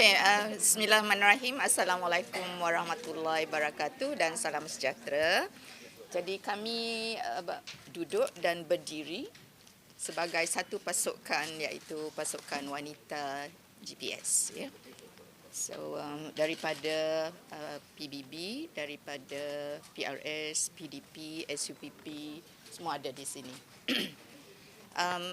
Okey, bismillahirrahmanirrahim. Assalamualaikum warahmatullahi wabarakatuh dan salam sejahtera. Jadi kami duduk dan berdiri sebagai satu pasukan, iaitu pasukan wanita GPS, ya. So daripada PBB, daripada PRS, PDP, SUPP, semua ada di sini.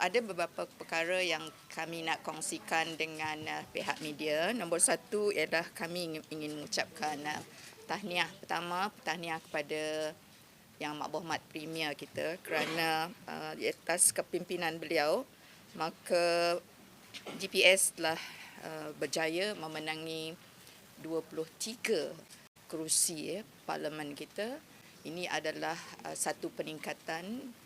Ada beberapa perkara yang kami nak kongsikan dengan pihak media. Nombor satu ialah kami ingin mengucapkan tahniah. Pertama, tahniah kepada Yang Berhormat Premier kita kerana di atas kepimpinan beliau, maka GPS telah berjaya memenangi 23 kerusi parlimen kita. Ini adalah satu peningkatan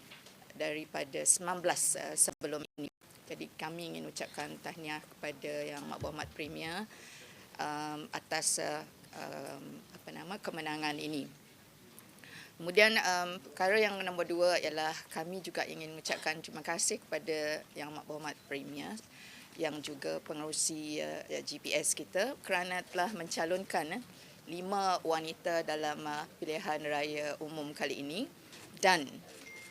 daripada 19 sebelum ini. Jadi kami ingin ucapkan tahniah kepada Yang Berhormat Premier atas kemenangan ini. Kemudian perkara yang nombor dua ialah kami juga ingin mengucapkan terima kasih kepada Yang Berhormat Premier yang juga pengerusi GPS kita kerana telah mencalonkan 5 wanita dalam pilihan raya umum kali ini. Dan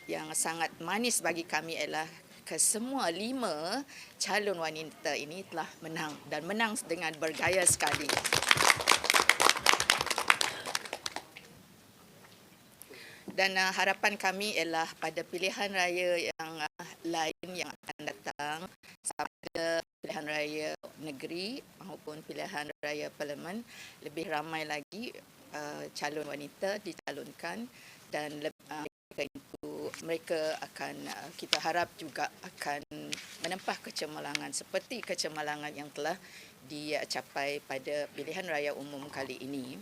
yang sangat manis bagi kami ialah kesemua 5 calon wanita ini telah menang dan menang dengan bergaya sekali. Dan harapan kami ialah pada pilihan raya yang lain yang akan datang, sama pilihan raya negeri maupun pilihan raya parlimen, lebih ramai lagi calon wanita dicalonkan dan mereka akan, kita harap juga akan menempah kecemerlangan seperti kecemerlangan yang telah dicapai pada pilihan raya umum kali ini.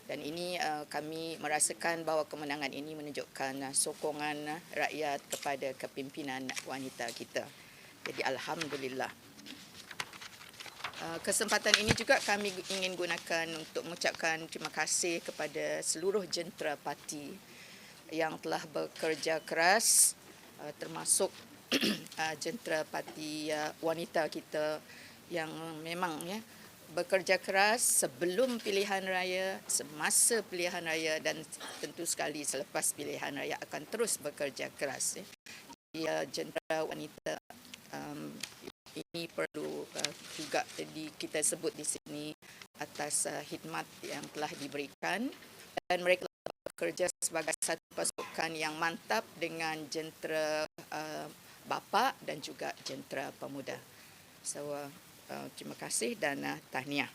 Dan ini kami merasakan bahawa kemenangan ini menunjukkan sokongan rakyat kepada kepimpinan wanita kita. Jadi alhamdulillah. Kesempatan ini juga kami ingin gunakan untuk mengucapkan terima kasih kepada seluruh jentera parti yang telah bekerja keras, termasuk jentera parti wanita kita yang memang bekerja keras sebelum pilihan raya, semasa pilihan raya dan tentu sekali selepas pilihan raya akan terus bekerja keras. Jentera wanita ini perlu juga kita sebut di sini atas khidmat yang telah diberikan, dan mereka bekerja sebagai satu pasukan yang mantap dengan jentera bapa dan juga jentera pemuda. So terima kasih dan tahniah.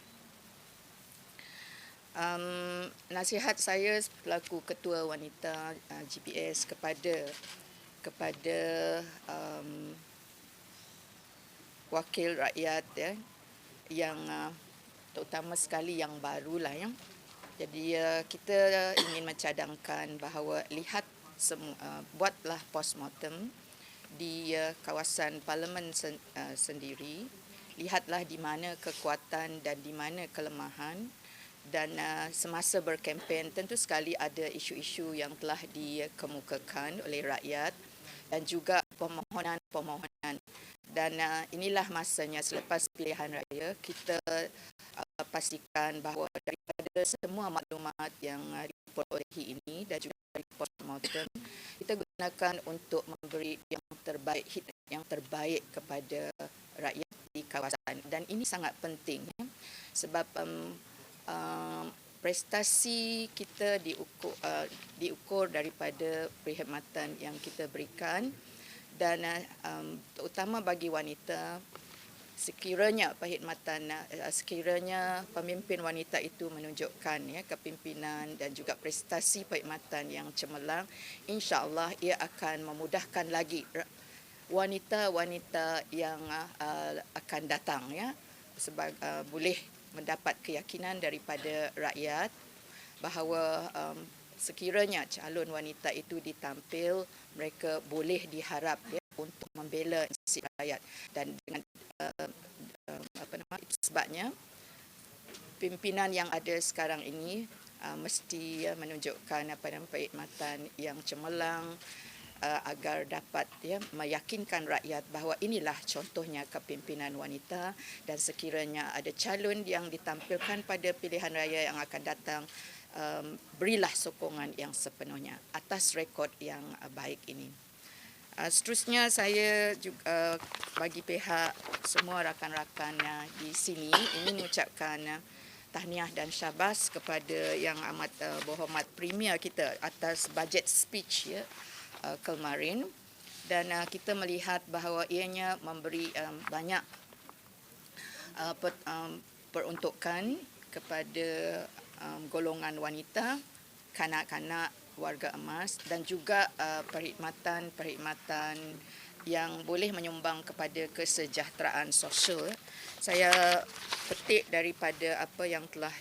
Nasihat saya selaku ketua wanita GPS kepada wakil rakyat yang terutama sekali yang barulah Jadi kita ingin mencadangkan bahawa buatlah postmortem di kawasan parlimen sendiri. Lihatlah di mana kekuatan dan di mana kelemahan, dan semasa berkempen tentu sekali ada isu-isu yang telah dikemukakan oleh rakyat dan juga permohonan. Dan inilah masanya selepas pilihan raya kita pastikan bahawa daripada semua maklumat yang diperolehi ini dan juga dari postmortem, kita gunakan untuk memberi yang terbaik kepada rakyat di kawasan. Dan ini sangat penting sebab prestasi kita diukur daripada perkhidmatan yang kita berikan, dan terutama bagi wanita, sekiranya pemimpin wanita itu menunjukkan kepimpinan dan juga prestasi perkhidmatan yang cemerlang, insya-Allah ia akan memudahkan lagi wanita-wanita yang akan datang boleh mendapat keyakinan daripada rakyat bahawa sekiranya calon wanita itu ditampil, mereka boleh diharap untuk membela nasib rakyat. Dan dengan itu sebabnya pimpinan yang ada sekarang ini mesti menunjukkan perkhidmatan yang cemerlang, agar dapat meyakinkan rakyat bahawa inilah contohnya kepimpinan wanita, dan sekiranya ada calon yang ditampilkan pada pilihan raya yang akan datang, berilah sokongan yang sepenuhnya atas rekod yang baik ini. Seterusnya saya juga bagi pihak semua rakan-rakan di sini ingin mengucapkan tahniah dan syabas kepada Yang Amat Berhormat Premier kita atas budget speech kemarin, dan kita melihat bahawa ianya memberi banyak peruntukan kepada golongan wanita, kanak-kanak, warga emas, dan juga perkhidmatan yang boleh menyumbang kepada kesejahteraan sosial. Saya petik daripada apa yang telah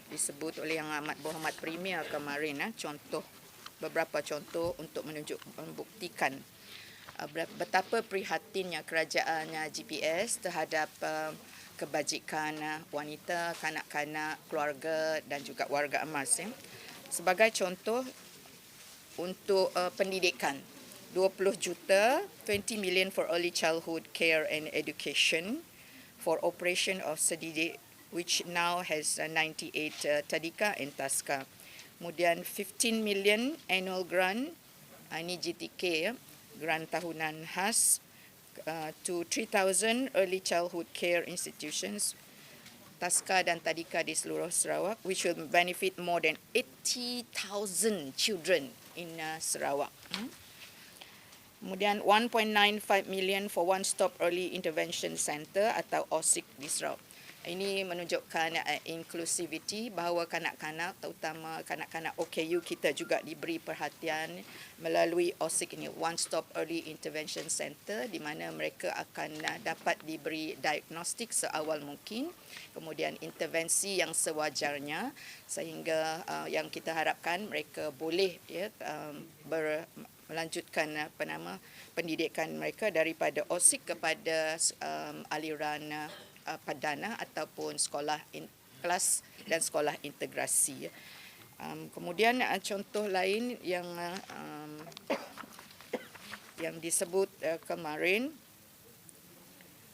disebut oleh Yang Amat Berhormat Premier kemarin, beberapa contoh untuk membuktikan betapa prihatinnya kerajaan GPS terhadap kebajikan wanita, kanak-kanak, keluarga dan juga warga emas. Sebagai contoh, untuk pendidikan, 20 juta, 20 million for early childhood care and education, for operation of Sedidik, which now has 98 tadika and taska. Kemudian 15 million annual grant, ini GTK, grant tahunan khas, to 3,000 early childhood care institutions, taska dan tadika di seluruh Sarawak, which will benefit more than 80,000 children in Sarawak. Kemudian 1.95 million for One Stop Early Intervention Center atau OSIC di Sarawak. Ini menunjukkan inklusiviti, bahawa kanak-kanak, terutama kanak-kanak OKU kita juga diberi perhatian melalui OSIC ini, One Stop Early Intervention Center, di mana mereka akan dapat diberi diagnostik seawal mungkin, kemudian intervensi yang sewajarnya, sehingga yang kita harapkan mereka boleh melanjutkan pendidikan mereka daripada OSIC kepada aliran perdana ataupun sekolah kelas dan sekolah integrasi. Kemudian contoh lain yang disebut kemarin,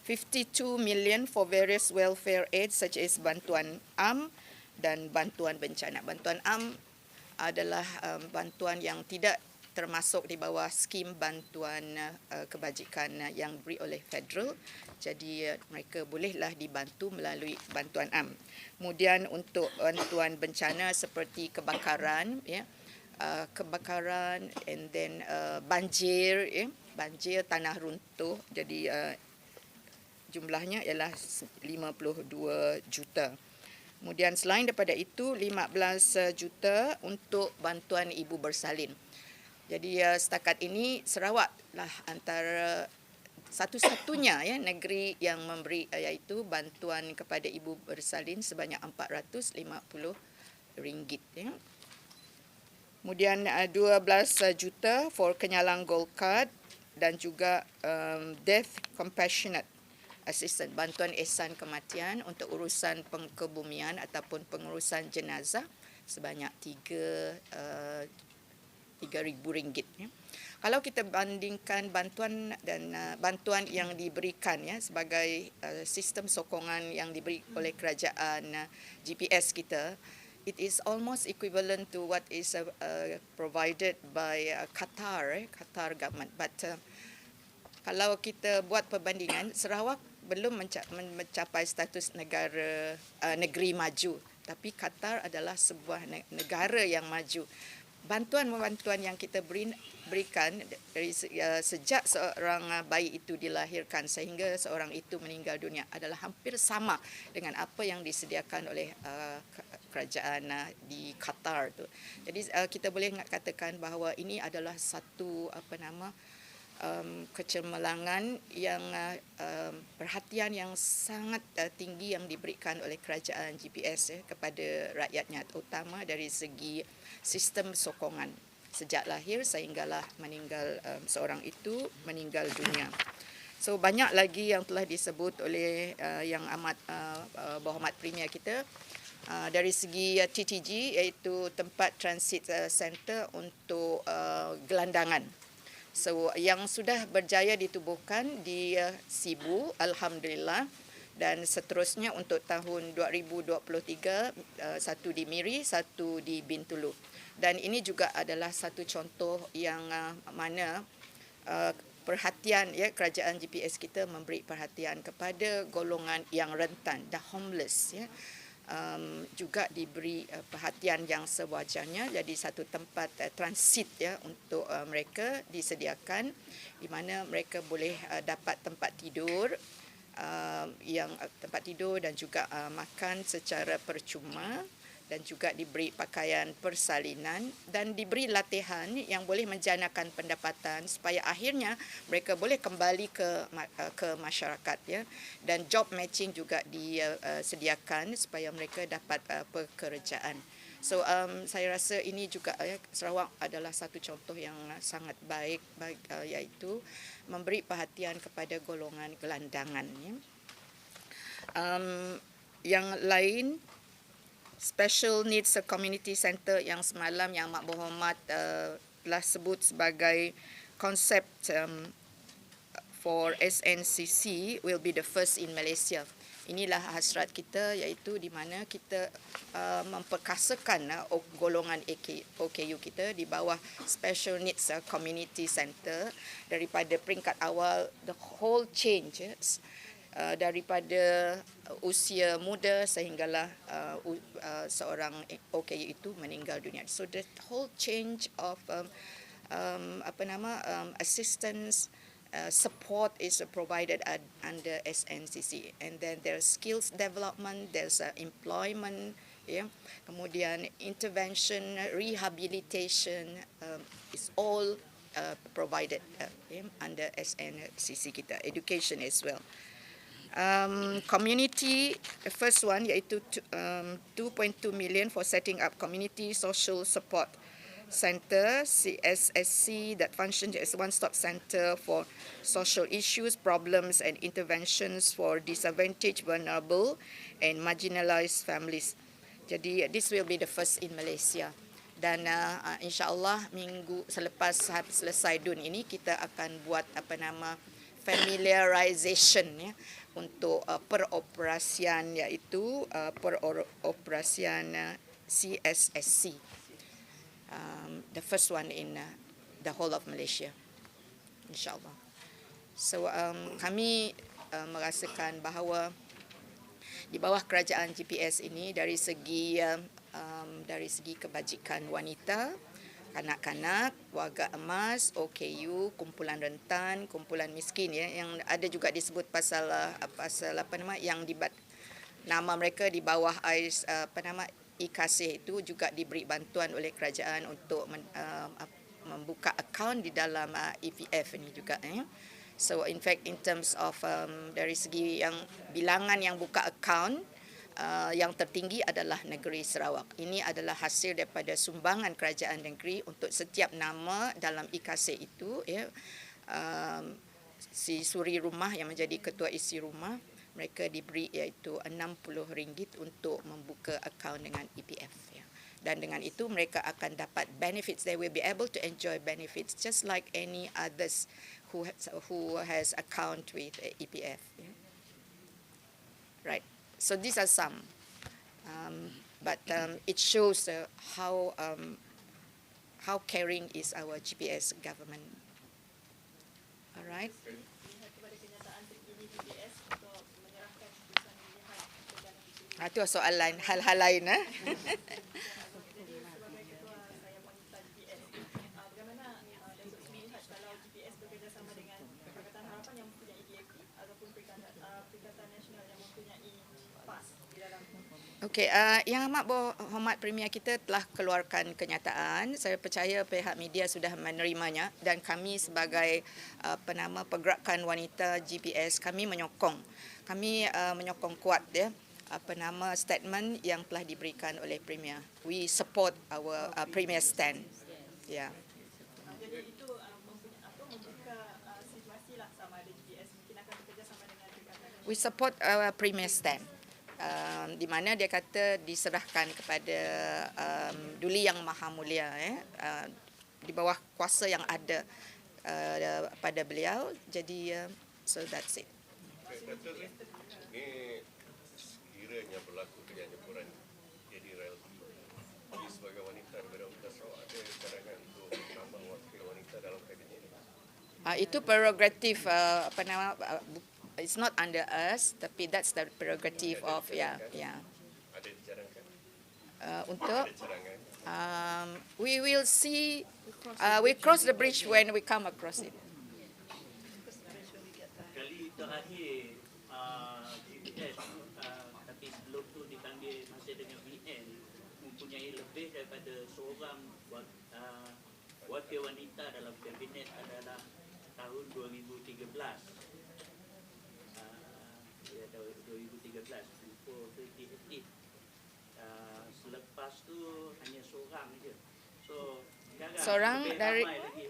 52 million for various welfare aids such as bantuan AM dan bantuan bencana. Bantuan AM adalah bantuan yang tidak termasuk di bawah skim bantuan kebajikan yang diberi oleh federal. Jadi mereka bolehlah dibantu melalui bantuan AM. Kemudian untuk bantuan bencana seperti kebakaran, kebakaran and then banjir, banjir, tanah runtuh. Jadi jumlahnya ialah 52 juta. Kemudian selain daripada itu 15 juta untuk bantuan ibu bersalin. Jadi setakat ini Sarawak lah antara satu-satunya negeri yang memberi iaitu bantuan kepada ibu bersalin sebanyak RM450. Kemudian 12 juta for kenyalang gold card dan juga death compassionate assistance, bantuan ihsan kematian untuk urusan pengkebumian ataupun pengurusan jenazah sebanyak RM3,000. Kalau kita bandingkan bantuan dan bantuan yang diberikan sebagai sistem sokongan yang diberi oleh kerajaan GPS kita, it is almost equivalent to what is provided by Qatar government. But kalau kita buat perbandingan, Sarawak belum mencapai status negeri maju, tapi Qatar adalah sebuah negara yang maju. Bantuan-bantuan yang kita berikan dari sejak seorang bayi itu dilahirkan sehingga seorang itu meninggal dunia adalah hampir sama dengan apa yang disediakan oleh kerajaan di Qatar tu. Jadi kita boleh katakan bahawa ini adalah satu kecemerlangan yang perhatian yang sangat tinggi yang diberikan oleh kerajaan GPS kepada rakyatnya, terutama dari segi sistem sokongan sejak lahir sehinggalah meninggal seorang itu meninggal dunia. So banyak lagi yang telah disebut oleh Yang Amat Berhormat Premier kita. Dari segi TTG, iaitu tempat transit center untuk gelandangan. So yang sudah berjaya ditubuhkan di Sibu, alhamdulillah, dan seterusnya untuk tahun 2023, satu di Miri, satu di Bintulu. Dan ini juga adalah satu contoh yang mana perhatian kerajaan GPS kita memberi perhatian kepada golongan yang rentan, the homeless, juga diberi perhatian yang sewajarnya. Jadi satu tempat transit untuk mereka disediakan, di mana mereka boleh dapat tempat tidur, tempat tidur dan juga makan secara percuma, dan juga diberi pakaian persalinan dan diberi latihan yang boleh menjanakan pendapatan supaya akhirnya mereka boleh kembali ke masyarakat, dan job matching juga disediakan supaya mereka dapat pekerjaan. So saya rasa ini juga Sarawak adalah satu contoh yang sangat baik, iaitu memberi perhatian kepada golongan gelandangan. Yang lain, Special Needs Community Center yang semalam yang Mak Berhormat telah sebut sebagai konsep for SNCC will be the first in Malaysia. Inilah hasrat kita, iaitu di mana kita memperkasakan golongan OKU kita di bawah Special Needs Community Center daripada peringkat awal, the whole change daripada usia muda sehinggalah seorang OKU itu meninggal dunia. So the whole change of assistance, support is provided under SNCC, and then there's skills development, there's employment, kemudian intervention, rehabilitation, is all provided under SNCC kita, education as well. Community, the first one, iaitu 2.2 million for setting up Community Social Support Center, CSSC, that functions as one-stop center for social issues, problems and interventions for disadvantaged, vulnerable and marginalized families. Jadi this will be the first in Malaysia. Dan insya-Allah minggu selepas selesai DUN ini kita akan buat familiarization untuk peroperasian, iaitu peroperasian CSSC, the first one in the whole of Malaysia, insyaAllah. So kami merasakan bahawa di bawah kerajaan GPS ini dari segi kebajikan wanita, kanak-kanak, warga emas, OKU, kumpulan rentan, kumpulan miskin, yang ada juga disebut pasal yang nama mereka di bawah IKASih itu juga diberi bantuan oleh kerajaan untuk membuka akaun di dalam EPF ini juga. So in fact, in terms of dari segi yang bilangan yang buka akaun, yang tertinggi adalah negeri Sarawak. Ini adalah hasil daripada sumbangan kerajaan negeri untuk setiap nama dalam IKASih itu, si suri rumah yang menjadi ketua isi rumah, mereka diberi iaitu RM60 untuk membuka akaun dengan EPF. Dan dengan itu mereka akan dapat benefits. They will be able to enjoy benefits just like any others who has account with EPF. Right. So these are some, but it shows how caring is our GPS government. All right. Itu soalan hal-hal lain. Okey, Yang Amat Berhormat Premier kita telah keluarkan kenyataan. Saya percaya pihak media sudah menerimanya, dan kami sebagai pergerakan wanita GPS, kami menyokong kuat statement yang telah diberikan oleh Premier. We support our Premier stand. Yeah. Jadi itu membuka situasi lah sama ada GPS, mungkin akan bekerjasama dengan. We support our Premier stand. di mana dia kata diserahkan kepada Duli Yang Maha Mulia, di bawah kuasa yang ada pada beliau. Jadi so that's it. Datuk, ini sekiranya berlaku penyampuran jadi royalty, jadi sebagai wanita negara Utara Sarawak ada cadangan untuk menambah wakil wanita dalam kabinet ini? Itu prerogatif it's not under us, tapi that's the prerogative of Ada dicadangkan? untuk Ada cadangan? we will see, we cross the bridge when we come across it. Kali terakhir GPS, tapi sebelum tu dipanggil masih dengan VN, mempunyai lebih daripada seorang wakil wanita dalam kabinet adalah tahun 2013. Ya, tahun 2013 before 2018. Selepas tu hanya seorang je. So Seorang lebih dari ramai lagi.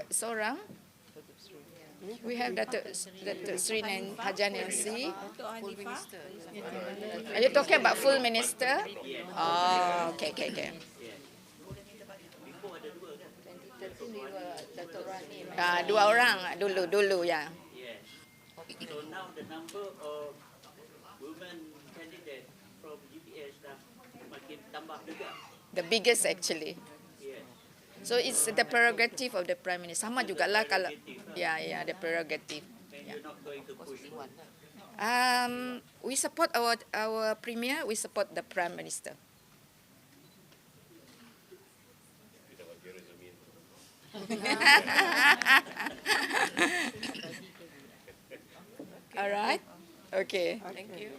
seorang. We have Datuk Sri Haja Nancy. Are you talking about full minister? Oh, okay. Before ada dua kan? 2013 dua orang dulu ya. Yes. So now the number of women candidate from GPS dah makin tambah juga. The biggest actually. Yes. So it's the prerogative of the Prime Minister. Sama jugalah kalau the prerogative. And you're not going to push one. We support our Premier, we support the Prime Minister. Tidak bagi resume. All right? Okay.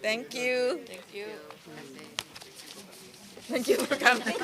Thank you. Thank you for coming.